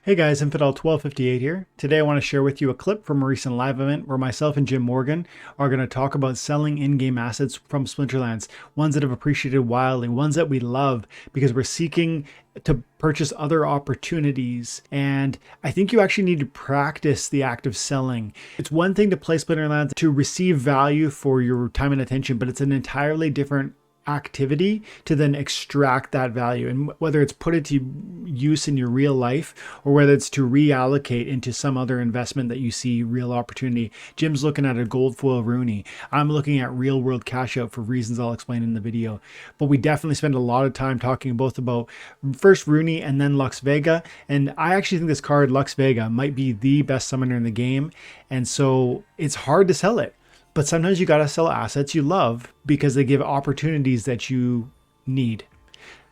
Hey guys, Infidel1258 here. Today I want to share with you a clip from a recent live event where myself and Jim Morgan are going to talk about selling in-game assets from Splinterlands, ones that have appreciated wildly, ones that we love because we're seeking to purchase other opportunities. And I think you actually need to practice the act of selling. It's one thing to play Splinterlands to receive value for your time and attention, but it's an entirely different activity to then extract that value, and whether it's put it to use in your real life or whether it's to reallocate into some other investment that you see real opportunity. Jim's looking at a Gold Foil Runi. I'm looking at real world cash out for reasons I'll explain in the video. But we definitely spend a lot of time talking both about first Runi and then Lux Vega, and I actually think this card Lux Vega might be the best summoner in the game, and so it's hard to sell it. But sometimes you got to sell assets you love because they give opportunities that you need.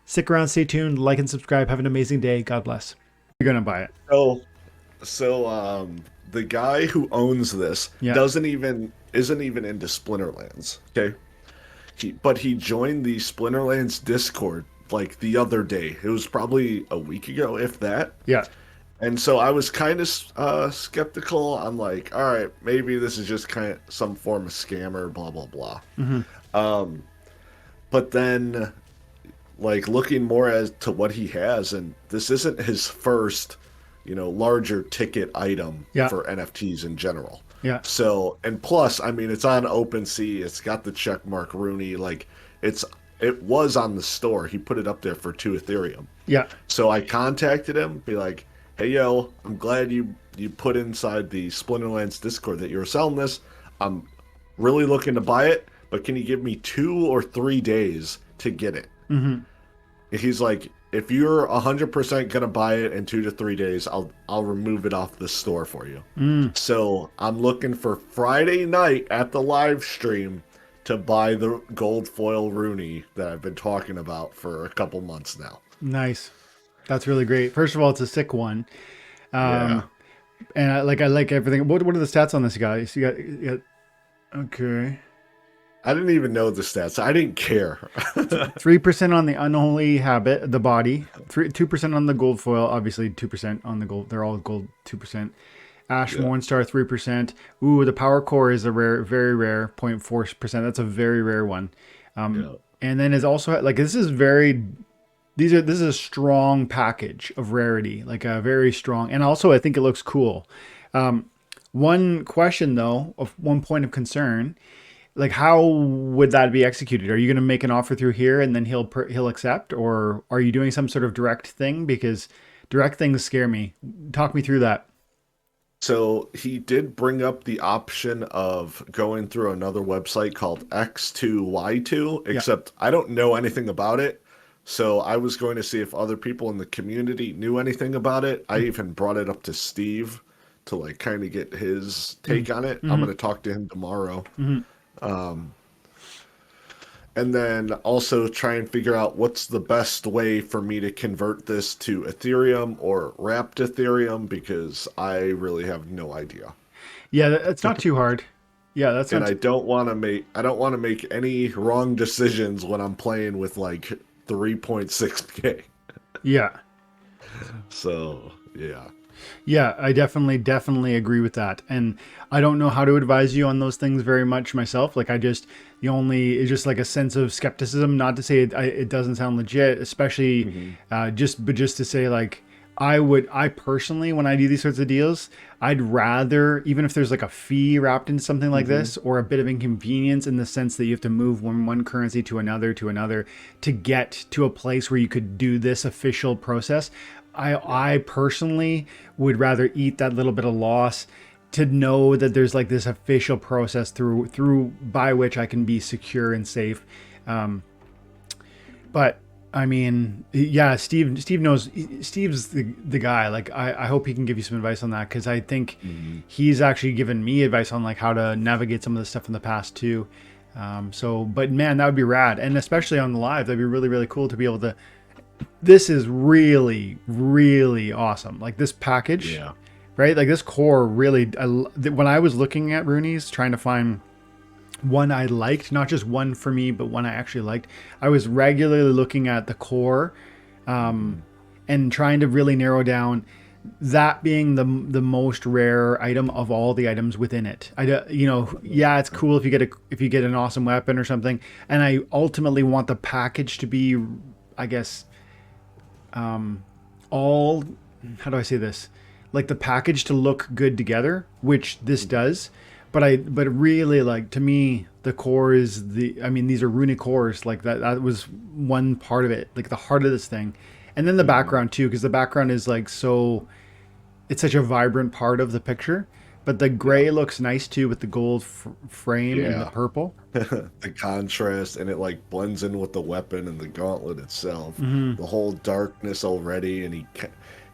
Stick around, stay tuned, like and subscribe. Have an amazing day. God bless. You're going to buy it. So the guy who owns this isn't even into Splinterlands. Okay. But he joined the Splinterlands Discord like the other day. It was probably a week ago, if that. Yeah. And so I was kind of skeptical. I'm like, all right, maybe this is just kind of some form of scammer, blah, blah, blah. Mm-hmm. But then, like, looking more as to what he has, and this isn't his first, larger ticket item for NFTs in general. Yeah. So, and plus, I mean, it's on OpenSea. It's got the checkmark Rooney. Like, it was on the store. He put it up there for 2 Ethereum. Yeah. So I contacted him, be like, hey, yo, I'm glad you put inside the Splinterlands Discord that you were selling this. I'm really looking to buy it, but can you give me 2 or 3 days to get it? Mm-hmm. And he's like, if you're 100% going to buy it in 2 to 3 days, I'll remove it off the store for you. So I'm looking for Friday night at the live stream to buy the Gold Foil Runi that I've been talking about for a couple months now. Nice. That's really great. First of all, it's a sick one. And I like everything. What are the stats on this guy? So you got okay. I didn't even know the stats. I didn't care. 3% on the unholy habit, the body. 2% on the gold foil. Obviously, 2% on the gold. They're all gold. 2%. Ash Mornstar 3%. Ooh, the power core is a rare, very rare 0.4%. That's a very rare one. And then is also like this is very. This is a strong package of rarity, like a very strong, and also I think it looks cool. One question though, of one point of concern, like how would that be executed? Are you going to make an offer through here and then he'll accept, or are you doing some sort of direct thing? Because direct things scare me. Talk me through that. So he did bring up the option of going through another website called X2Y2, except I don't know anything about it. So I was going to see if other people in the community knew anything about it. I even brought it up to Steve to like kind of get his take on it. I'm going to talk to him tomorrow. And then also try and figure out what's the best way for me to convert this to Ethereum or wrapped Ethereum, because I really have no idea. Yeah, it's not too hard. Yeah, that's and I don't want to make any wrong decisions when I'm playing with like 3.6K. Yeah. So, yeah. Yeah, I definitely agree with that. And I don't know how to advise you on those things very much myself. Like it's just like a sense of skepticism, not to say it doesn't sound legit, especially just to say like, I personally, when I do these sorts of deals, I'd rather, even if there's like a fee wrapped into something like this, or a bit of inconvenience in the sense that you have to move one currency to another to get to a place where you could do this official process. I personally would rather eat that little bit of loss to know that there's like this official process through by which I can be secure and safe. But I mean, yeah, Steve knows. Steve's the guy. Like, I hope he can give you some advice on that, because I think he's actually given me advice on like how to navigate some of the stuff in the past too. But man, that would be rad, and especially on the live, that'd be really, really cool to be able to. This is really, really awesome. Like this package, right? Like this core really. When I was looking at Rooney's, trying to find one I liked, not just one for me, but one I actually liked, I was regularly looking at the core and trying to really narrow down that being the most rare item of all the items within it. Yeah, it's cool if you get an awesome weapon or something, and I ultimately want the package to be, I guess, all, how do I say this? Like the package to look good together, which this does. But really, like, to me, the core is I mean, these are runic cores. Like that was one part of it, like the heart of this thing. And then the background too, because the background is like it's such a vibrant part of the picture. But the gray looks nice too with the gold frame and the Yeah. purple. The contrast, and it like blends in with the weapon and the gauntlet itself. Hmm. The whole darkness already, and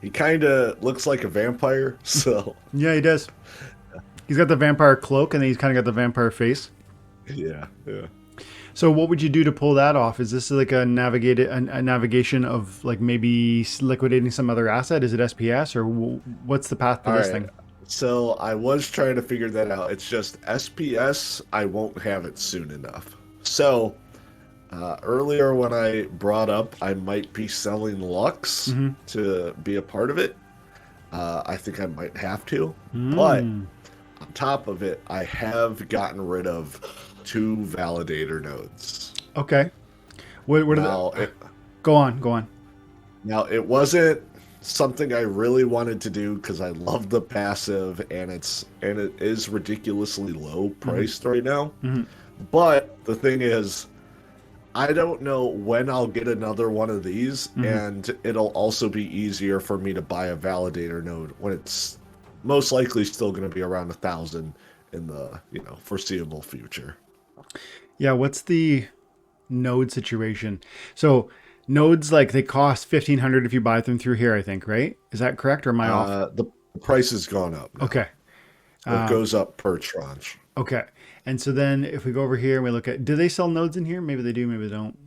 he kind of looks like a vampire. So Yeah, he does. He's got the vampire cloak, and then he's kind of got the vampire face. yeah, yeah. So what would you do to pull that off? Is this like a navigation of like maybe liquidating some other asset? Is it SPS or what's the path to All this right. thing? So I was trying to figure that out. It's just SPS. I won't have it soon enough. So earlier when I brought up I might be selling Lux Mm-hmm. to be a part of it, I think I might have to. But Mm. on top of it, I have gotten rid of 2 validator nodes. Okay. What are Now the? it Go on. Go on. now it wasn't something I really wanted to do because I love the passive, and it is ridiculously low Mm-hmm. priced right now. Mm-hmm. But the thing is, I don't know when I'll get another one of these, Mm-hmm. and it'll also be easier for me to buy a validator node when it's most likely still going to be around 1,000 in the foreseeable future. Yeah. What's the node situation? So nodes, like, they cost 1,500 if you buy them through here. I think, right? Is that correct, or am I off? The price has gone up now. Okay. It Uh, goes up per tranche. okay. And so then if we go over here and we look at, do they sell nodes in here? Maybe they do. Maybe they don't.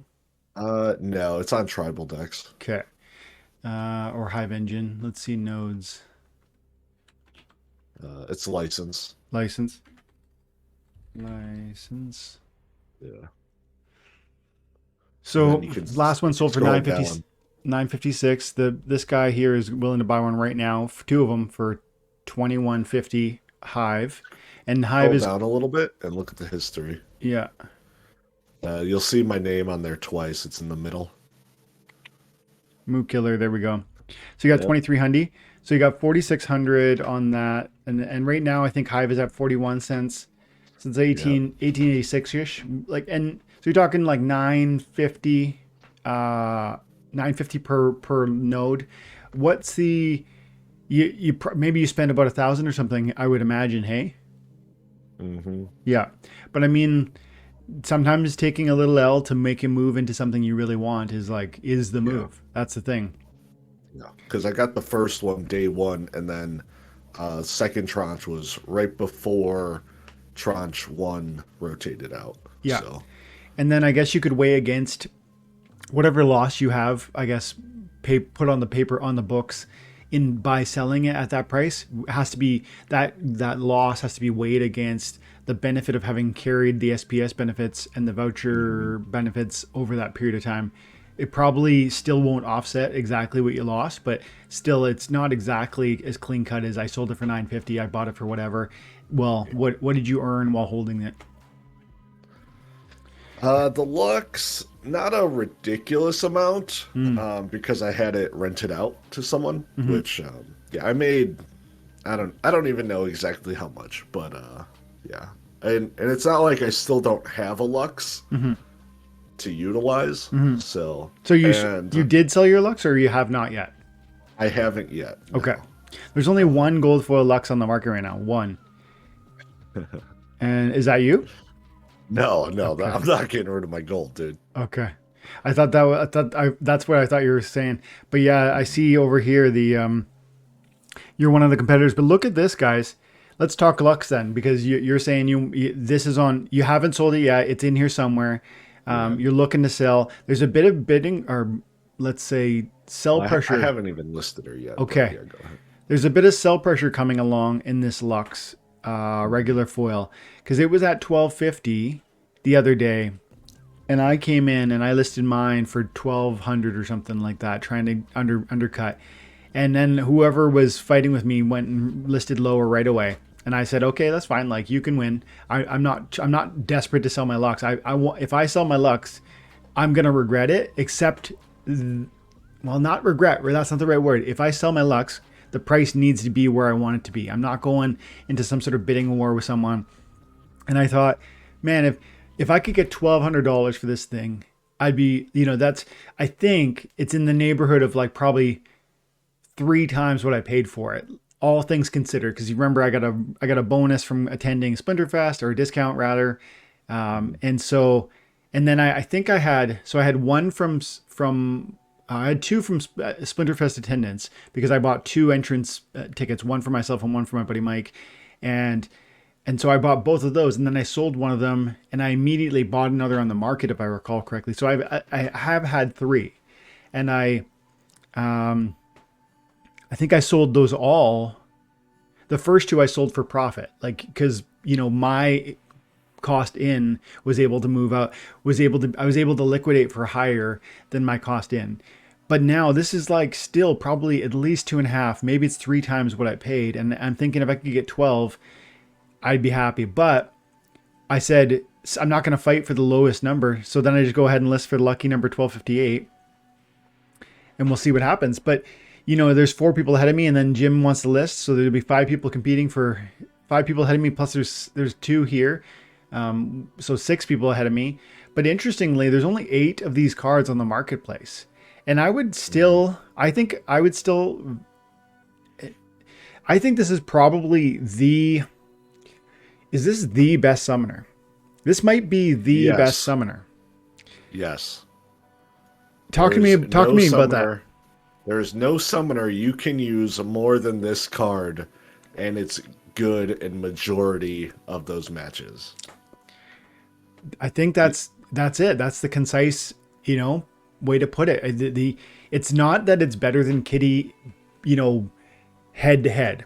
No, it's on tribal decks. Okay. Or Hive Engine. Let's see nodes It's licensed. license. License. Yeah. And then So you can last one sold for scroll 950, down. 956. This guy here is willing to buy one right now. Two of them for 2150 Hive, and Hive Scroll is, down a little bit and look at the history. yeah, You'll see my name on there twice. It's in the middle. Moo Killer. There we go. So you got Yep. 2300. So you got 4600 on that, and right now I think Hive is at 41 cents since Yep. 1886 ish. Like, and so you're talking like 950, 950 per node. What's the maybe you spend about 1,000 or something, I would imagine. Hey, Mm-hmm. yeah, but I mean, sometimes taking a little L to make a move into something you really want is the Yeah. move. That's the thing. Yeah. Because I got the first one day one, and then second tranche was right before tranche one rotated out. Yeah. So And then I guess you could weigh against whatever loss you have, I guess, put on the paper on the books in by selling it at that price. Has to be that loss has to be weighed against the benefit of having carried the SPS benefits and the voucher benefits over that period of time. It probably still won't offset exactly what you lost, but still it's not exactly as clean cut as I sold it for 950, I bought it for whatever. Well, what did you earn while holding it? the Lux, not a ridiculous amount, Hmm. because I had it rented out to someone, Mm-hmm. which yeah, I made. I don't even know exactly how much, but yeah, and it's not like I still don't have a Lux Mm-hmm. to utilize. Mm-hmm. So So and you did sell your Lux, or you have not yet? I haven't yet. Okay. No. There's only one gold foil Lux on the market right now. One. And is that you? No, no, Okay. I'm not getting rid of my gold, dude. Okay. That's what I thought you were saying. But yeah, I see over here you're one of the competitors. But look at this, guys. Let's talk Lux then, because you're saying this is on. You haven't sold it yet. It's in here somewhere. Yeah. You're looking to sell. There's a bit of bidding, or let's say sell I pressure. haven't even listed her yet. but Okay. yeah, go ahead. There's a bit of sell pressure coming along in this Lux regular foil, because it was at 1250 the other day, and I came in and I listed mine for 1,200 or something like that, trying to undercut. And then whoever was fighting with me went and listed lower right away. And I said, okay, that's fine. Like, you can win. I'm not desperate to sell my Lux. I want, if I sell my Lux, I'm gonna regret it. Except, well, not regret. That's not the right word. If I sell my Lux, the price needs to be where I want it to be. I'm not going into some sort of bidding war with someone. And I thought, man, if I could get $1,200 for this thing, I'd be, that's, I think it's in the neighborhood of like probably 3 times what I paid for it, all things considered. Because you remember, I got a bonus from attending Splinterfest, or a discount rather, and so, and then I think I had one from I had two from Splinterfest attendance, because I bought two entrance tickets, one for myself and one for my buddy Mike, and so I bought both of those, and then I sold one of them, and I immediately bought another on the market, if I recall correctly. So I have had three, and I think I sold those all. The first two I sold for profit, like, because my cost in was able to move out, I was able to liquidate for higher than my cost in. But now this is like still probably at least 2.5, maybe it's 3 times what I paid, and I'm thinking if I could get 12, I'd be happy. But I said I'm not going to fight for the lowest number, so then I just go ahead and list for the lucky number 1258, and we'll see what happens. But there's 4 people ahead of me, and then Jim wants to list, so there'll be 5 people competing for 5 people ahead of me. Plus there's 2 here, so 6 people ahead of me. But interestingly, there's only 8 of these cards on the marketplace, and I think this is probably is this the best summoner? This might be the best summoner. Yes. Talk to me about that. There is no summoner you can use more than this card, and it's good in majority of those matches. I think that's it. That's the concise, way to put it. It's not that it's better than Kitty, head to head,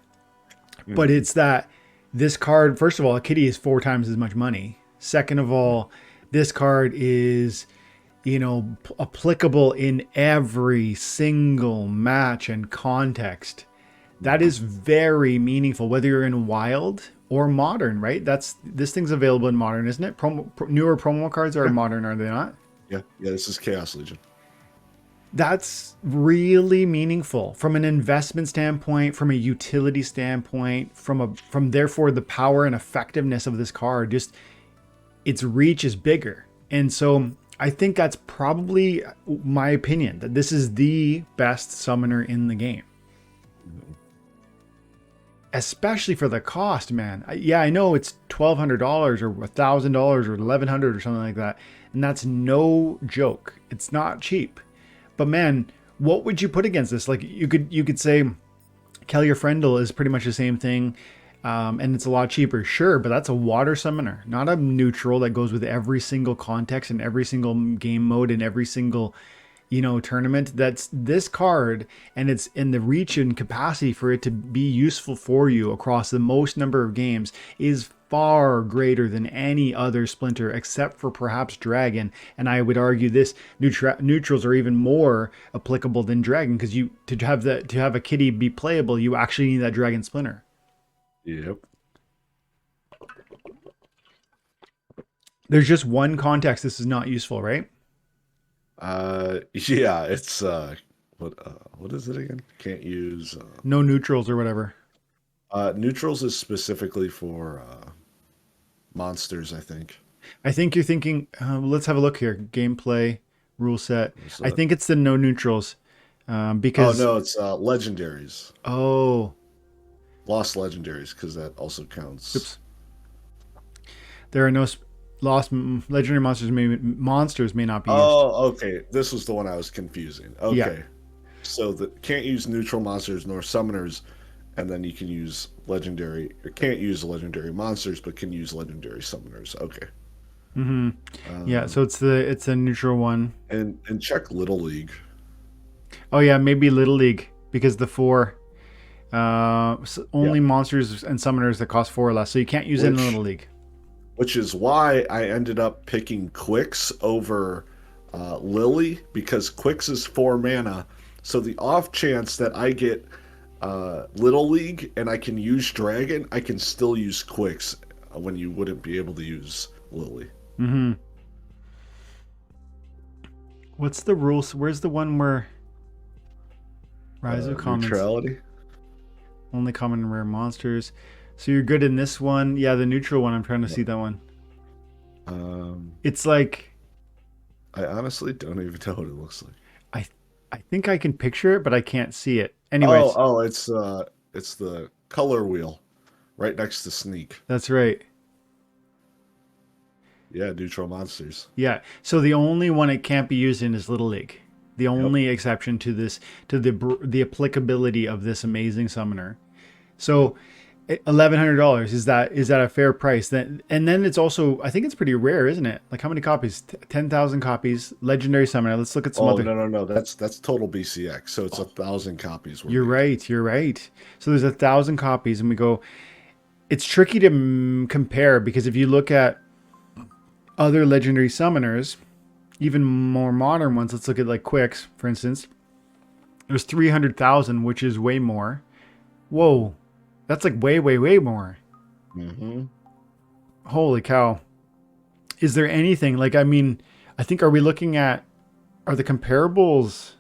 but it's that this card, first of all, Kitty is 4 times as much money. Second of all, this card is, applicable in every single match and context. That is very meaningful, whether you're in Wild or Modern, right? This thing's available in Modern, isn't it? Newer promo cards are Modern, are they not? Yeah, this is Chaos Legion. That's really meaningful from an investment standpoint, from a utility standpoint, from therefore the power and effectiveness of this card. Just its reach is bigger, and so I think that's probably my opinion, that this is the best summoner in the game. Especially for the cost, man. Yeah, I know it's $1,200 or $1,000 or $1,100 or something like that, and that's no joke. It's not cheap. But man, what would you put against this? Like, you could say Kelly or Frendel is pretty much the same thing, and it's a lot cheaper, sure, but that's a water summoner, not a neutral that goes with every single context and every single game mode and every single tournament. That's this card, and it's in the reach and capacity for it to be useful for you across the most number of games is far greater than any other Splinter, except for perhaps Dragon. And I would argue this neutrals are even more applicable than Dragon, because to have a Kitty be playable, you actually need that Dragon Splinter. Yep. There's just one context this is not useful, right? Yeah, it's what is it again? Can't use no neutrals or whatever. Neutrals is specifically for monsters, I think. I think you're thinking, let's have a look here. Gameplay, rule set. I think it's the no neutrals. Because... Oh, no, it's legendaries. Oh. Lost legendaries, because that also counts. Oops. There are no lost legendary monsters. Monsters may not be used. Oh, okay. This was the one I was confusing. Okay. Yeah. So can't use neutral monsters nor summoners, and then you can use legendary, or can't use legendary monsters, but can use legendary summoners. Okay. Yeah, so it's a neutral one. And check Little League. Oh yeah, maybe Little League, because the 4 only monsters and summoners that cost 4 or less, so you can't use it in Little League. Which is why I ended up picking Quicks over Lily, because Quicks is 4 mana, So the off chance that I get Little League and I can use Dragon, I can still use Quicks when you wouldn't be able to use Lily. Mm-hmm. What's the rules? Where's the one where Rise of Commons, Neutrality. only common and rare monsters? So you're good in this one. Yeah, the neutral one. I'm trying to see that one. It's like I honestly don't even know what it looks like. I I think I can picture it, but I can't see it. Oh, Anyways, oh, it's the color wheel right next to Sneak. that's right. Yeah, neutral monsters. Yeah. So the only one it can't be used in is Little League. The Yep. only exception to this, to the applicability of this amazing summoner. So $1,100, is that a fair price? Then and then it's also, I think it's pretty rare, isn't it? Like how many copies? 10,000 copies. Legendary summoner. Let's look at some Oh other. no no no, that's total BCX. So it's 1,000 copies we're You're making. right. You're right. So there's 1,000 copies, and we go. It's tricky to compare because if you look at other legendary summoners, even more modern ones, let's look at like Quicks, for instance. There's 300,000, which is way more. Whoa, that's like way, way, way more. Mm-hmm. Holy cow. Is there anything like, I mean, I think, are we looking at, are the comparables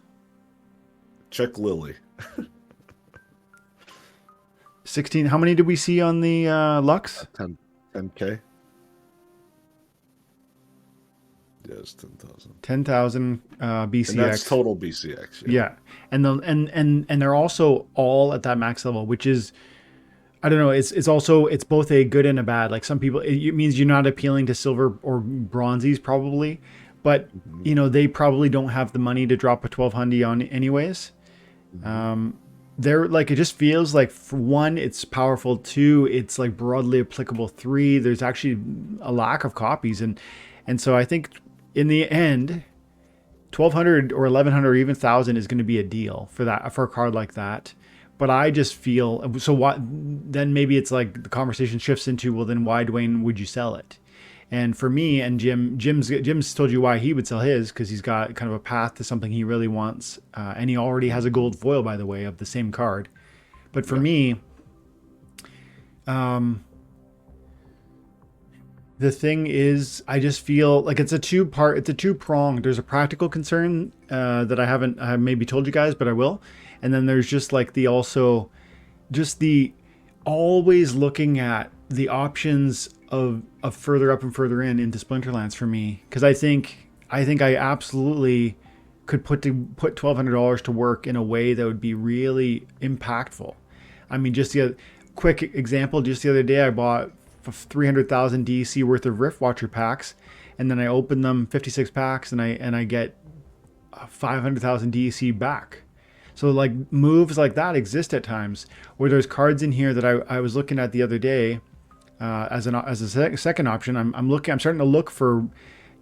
Check Lily. 16? How many did we see on the Lux? 10K. Yeah, it's 10,000. 10,000 BCX. And that's total BCX. Yeah. Yeah. And they're also all at that max level, which is, I don't know, it's also, it's both a good and a bad. Like some people, it means you're not appealing to silver or bronzies probably, but Mm-hmm. you know, they probably don't have the money to drop a 1200 on anyways. They're like, it just feels like, for one, it's powerful. Two, it's like broadly applicable. Three, there's actually a lack of copies. And so I think in the end, 1,200 or 1,100 or even 1,000 is going to be a deal for that, for a card like that. But I just feel, so what, then maybe it's like the conversation shifts into, well, then why, Dwayne, would you sell it? And for me and Jim's told you why he would sell his, because he's got kind of a path to something he really wants, and he already has a gold foil, by the way, of the same card. But for Yeah. me, the thing is, I just feel like it's a two-pronged. There's a practical concern that I maybe told you guys, but I will. And then there's just like the also, just the always looking at the options of further up and further into Splinterlands for me, because I absolutely could put $1,200 to work in a way that would be really impactful. I mean, just the quick example, just the other day I bought 300,000 DC worth of Rift Watcher packs, and then I opened them 56 packs, and I get 500,000 DC back. So like moves like that exist at times, or there's cards in here that I was looking at the other day as a second option. I'm starting to look for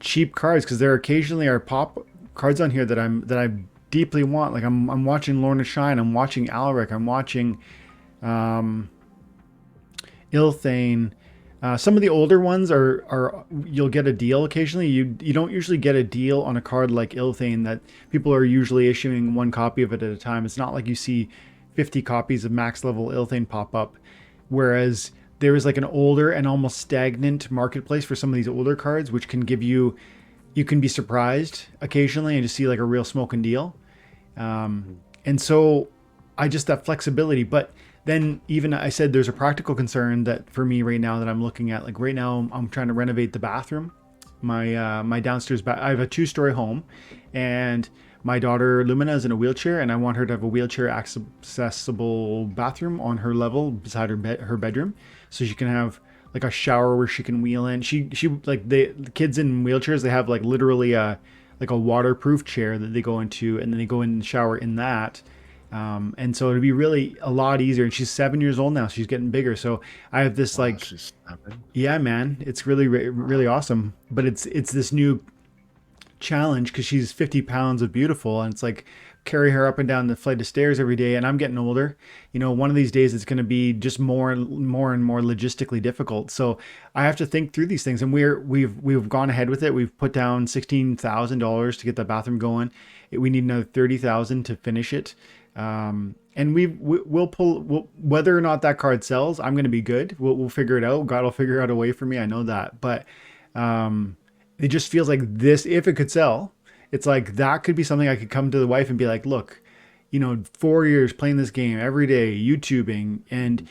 cheap cards, because there occasionally are pop cards on here that I deeply want. Like I'm watching Lorna Shine, I'm watching Alaric, I'm watching Ilthane. Some of the older ones are you'll get a deal occasionally. You don't usually get a deal on a card like Ilthane, that people are usually issuing one copy of it at a time. It's not like you see 50 copies of max level Ilthane pop up, whereas there is like an older and almost stagnant marketplace for some of these older cards, which can give you can be surprised occasionally and just see like a real smoking deal. And so I just, that flexibility. But then even I said there's a practical concern that for me right now that I'm looking at. Like right now I'm trying to renovate the bathroom. My downstairs I have a 2-story home, and my daughter Lumina is in a wheelchair, and I want her to have a wheelchair accessible bathroom on her level beside her bedroom, so she can have like a shower where she can wheel in. She like the kids in wheelchairs, they have like literally a waterproof chair that they go into, and then they go in and shower in that. And so it'd be really a lot easier. And she's 7 years old now. She's getting bigger. So I have this Wow, like, she's snapping. yeah, man, it's really, really awesome. But it's this new challenge because she's 50 pounds of beautiful, and it's like carry her up and down the flight of stairs every day. And I'm getting older. One of these days it's going to be just more logistically difficult. So I have to think through these things, and we've gone ahead with it. We've put down $16,000 to get the bathroom going. We need another 30,000 to finish it. And we'll pull, whether or not that card sells, I'm going to be good. We'll figure it out. God will figure out a way for me. I know that, but it just feels like this, if it could sell, it's like that could be something I could come to the wife and be like, look, 4 years playing this game every day, YouTubing, and,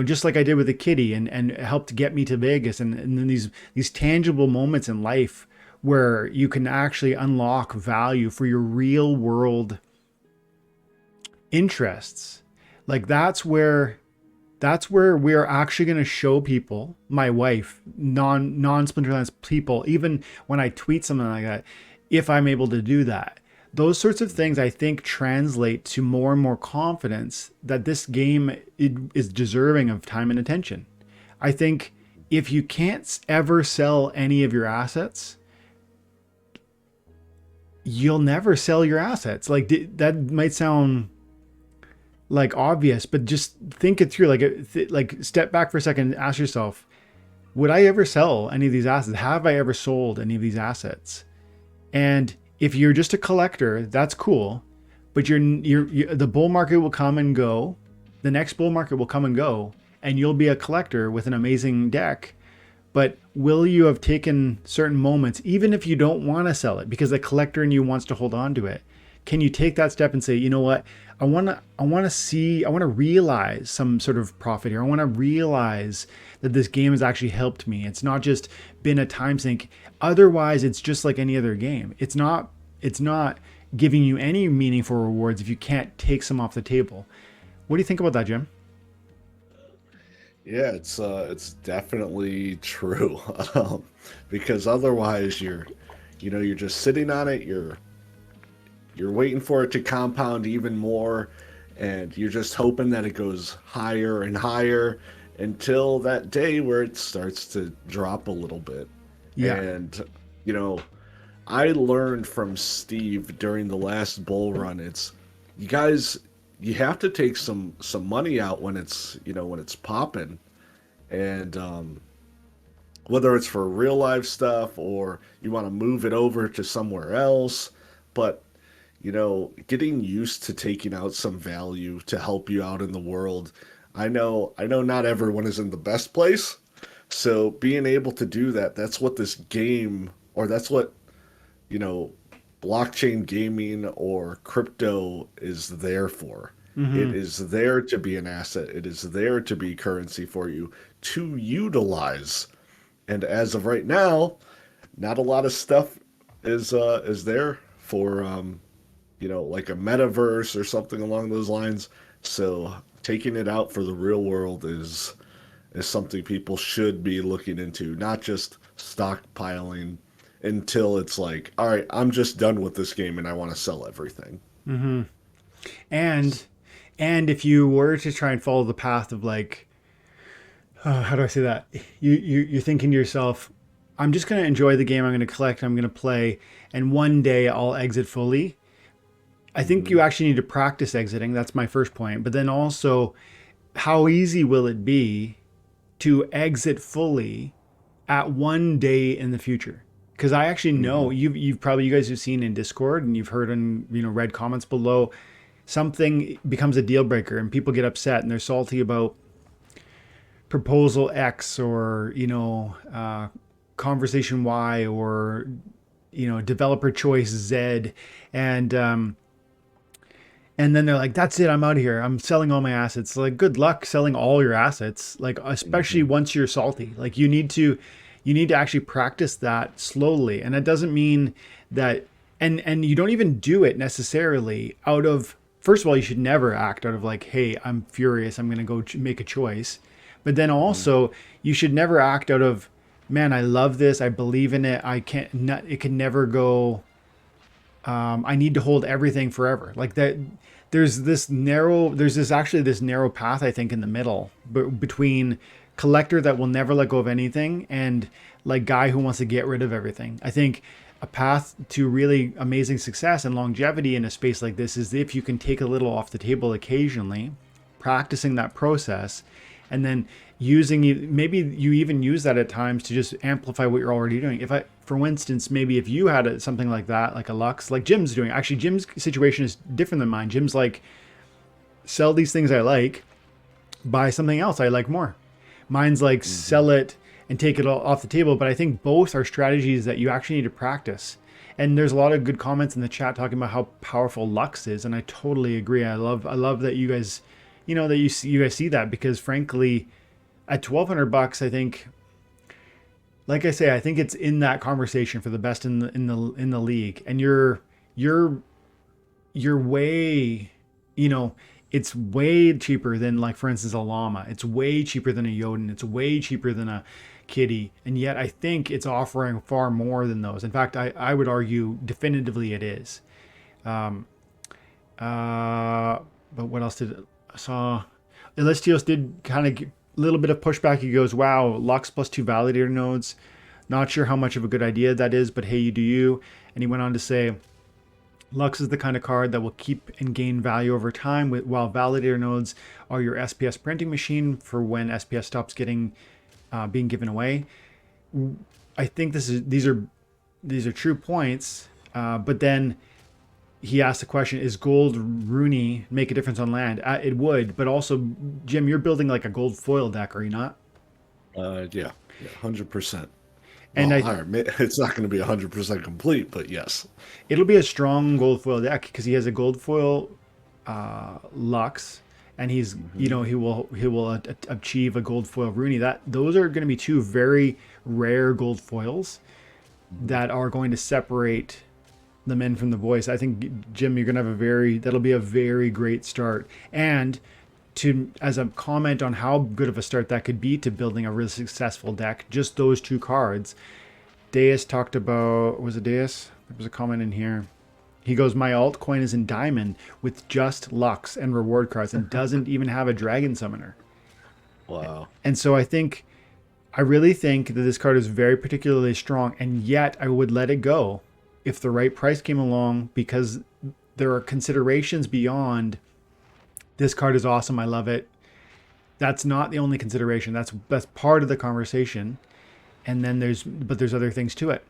just like I did with the kitty, and it helped get me to Vegas. And then these tangible moments in life where you can actually unlock value for your real world interests. Like that's where we're actually going to show people, my wife, non Splinterlands people, even when I tweet something like that, if I'm able to do that. Those sorts of things I think translate to more and more confidence that this game is deserving of time and attention. I think if you can't ever sell any of your assets, you'll never sell your assets. Like that might sound like obvious, but just think it through. Like step back for a second and ask yourself, would I ever sell any of these assets? Have I ever sold any of these assets? And if you're just a collector, that's cool, but the bull market will come and go. The next bull market will come and go, and you'll be a collector with an amazing deck. But will you have taken certain moments, even if you don't want to sell it, because the collector in you wants to hold on to it? Can you take that step and say, you know what? I want to realize some sort of profit here. I want to realize that this game has actually helped me. It's not just been a time sink. Otherwise, it's just like any other game. It's not giving you any meaningful rewards if you can't take some off the table. What do you think about that, Jim? Yeah, it's definitely true. Because otherwise you're just sitting on it, you're waiting for it to compound even more, and you're just hoping that it goes higher and higher until that day where it starts to drop a little bit. Yeah. And I learned from Steve during the last bull run, you guys, you have to take some money out when it's popping, and whether it's for real life stuff or you want to move it over to somewhere else, but getting used to taking out some value to help you out in the world. I know not everyone is in the best place, so being able to do that, that's what this game, or that's what blockchain gaming or crypto is there for. Mm-hmm. It is there to be an asset. It is there to be currency for you to utilize. And as of right now, not a lot of stuff is there for like a metaverse or something along those lines. So taking it out for the real world is something people should be looking into, not just stockpiling until it's like, all right, I'm just done with this game and I want to sell everything. Mm-hmm. And if you were to try and follow the path of like, how do I say that? You're thinking to yourself, I'm just going to enjoy the game. I'm going to collect. I'm going to play. And one day I'll exit fully. I think you actually need to practice exiting. That's my first point. But then also, how easy will it be to exit fully at one day in the future? Because I actually know you guys have seen in Discord and you've heard and read comments below, something becomes a deal breaker and people get upset and they're salty about proposal X or conversation Y or developer choice Z, and then they're like, that's it, I'm out of here, I'm selling all my assets. Like, good luck selling all your assets, like especially once you're salty. Like you need to actually practice that slowly. And that doesn't mean that, and you don't even do it necessarily out of, first of all, you should never act out of like, hey, I'm furious, I'm going to go make a choice. But then also you should never act out of, man, I love this, I believe in it, it can never go, I need to hold everything forever. Like that, there's this narrow path, I think, in the middle between collector that will never let go of anything and like guy who wants to get rid of everything. I think a path to really amazing success and longevity in a space like this is if you can take a little off the table occasionally, practicing that process, and then maybe you even use that at times to just amplify what you're already doing. For instance, maybe if you had something like that, like a Lux, like Jim's doing, actually Jim's situation is different than mine. Jim's like, sell these things I like, buy something else I like more. Mine's like sell it and take it all off the table. But I think both are strategies that you actually need to practice. And there's a lot of good comments in the chat talking about how powerful Lux is, and I totally agree. I love that you guys, that you guys see that, because frankly, at $1,200, I think, like I say, I think it's in that conversation for the best in the league. And you're way, it's way cheaper than, like, for instance, a llama. It's way cheaper than a Jotun. It's way cheaper than a kitty. And yet I think it's offering far more than those. In fact, I would argue definitively it is. But what else I saw? Elistios did kind of a little bit of pushback. He goes, wow, Lux plus 2 validator nodes. Not sure how much of a good idea that is, but hey, you do you. And he went on to say, Lux is the kind of card that will keep and gain value over time, while validator nodes are your SPS printing machine for when SPS stops being given away. I think these are true points, but then he asked the question, is Gold Runi make a difference on land? It would, but also, Jim, you're building like a gold foil deck, are you not? Yeah, 100%. And it's not going to be 100% complete, but yes. It'll be a strong gold foil deck because he has a gold foil Lux, and he's he will achieve a gold foil Runi. Those are going to be two very rare gold foils that are going to separate the men from the boys. I think, Jim, you're going to have that'll be a very great start. And as a comment on how good of a start that could be to building a really successful deck, just those two cards. Deus talked about, was it Deus? There was a comment in here. He goes, my altcoin is in diamond with just Lux and reward cards and doesn't even have a dragon summoner. Wow. And so I really think that this card is very particularly strong, and yet I would let it go if the right price came along, because there are considerations beyond this card is awesome, I love it. That's not the only consideration. That's part of the conversation. And then there's other things to it.